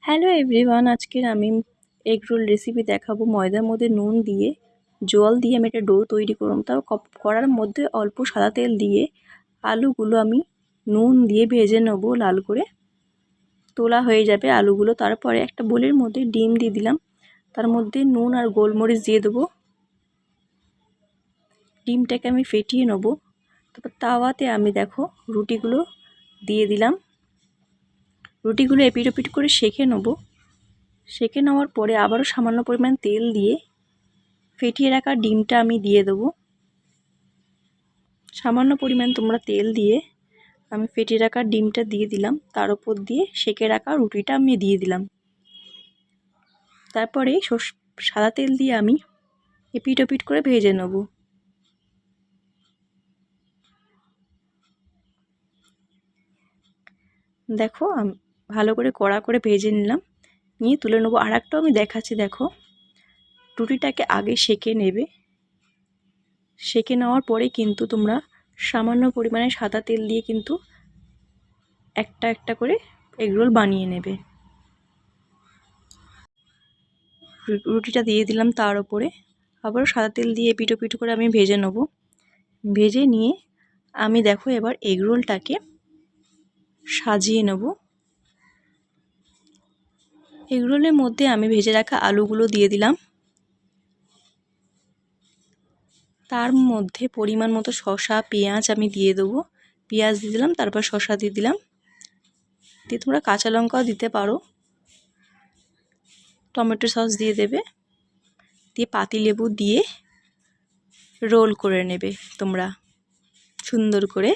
Hello everyone, আজকের আমি egg roll recipe দেখাবো। ময়দার মধ্যে নুন দিয়ে জল দিয়ে আমি একটা ডো তৈরি করলাম। তাও কড়ার মধ্যে অল্প সাদা তেল দিয়ে আলুগুলো আমি নুন দিয়ে ভেজে নেব লাল করে। তোলা হয়ে যাবে আলুগুলো। তারপরে একটা বোলের মধ্যে ডিম দিয়ে দিলাম, তার মধ্যে নুন আর গোলমরিচ দিয়ে দেবো। ডিমটাকে আমি ফেটিয়ে নেব। তারপর তাওয়াতে আমি দেখো রুটিগুলো দিয়ে দিলাম। রুটিগুলো এপিট ওপিট করে সেঁকে নেব। সেঁকে নেওয়ার পরে আবারও সামান্য পরিমাণ তেল দিয়ে ফেটিয়ে রাখা ডিমটা আমি দিয়ে দেবো। সামান্য পরিমাণ তোমরা তেল দিয়ে আমি ফেটিয়ে রাখা ডিমটা দিয়ে দিলাম। তার উপর দিয়ে সেঁকে রাখা রুটিটা আমি দিয়ে দিলাম। তারপরে সাদা তেল দিয়ে আমি এপিট ওপিট করে ভেজে নেব। দেখো আমি ভালো করে কড়া করে ভেজে নিলাম, নিয়ে তুলে নেবো। আর একটাও আমি দেখাচ্ছি। দেখো রুটিটাকে আগে সেঁকে নেবে। সেঁকে নেওয়ার পরে কিন্তু তোমরা সামান্য পরিমাণে সাদা তেল দিয়ে কিন্তু একটা একটা করে এগরোল বানিয়ে নেবে। রুটিটা দিয়ে দিলাম, তার উপরে আবারও সাদা তেল দিয়ে পিঠো পিঠো করে আমি ভেজে নেব। ভেজে নিয়ে আমি দেখো এবার এগরোলটাকে সাজিয়ে নেব। এগরোলের মধ্যে আমি ভেজে রাখা আলুগুলো দিয়ে দিলাম। তার মধ্যে পরিমাণ মতো শসা পেঁয়াজ আমি দিয়ে দেবো। পেঁয়াজ দিয়ে দিলাম, তারপর শসা দিয়ে দিলাম। দিয়ে তোমরা কাঁচা লঙ্কাও দিতে পারো। টমেটো সস দিয়ে দেবে। দিয়ে পাতিলেবু দিয়ে রোল করে নেবে তোমরা সুন্দর করে।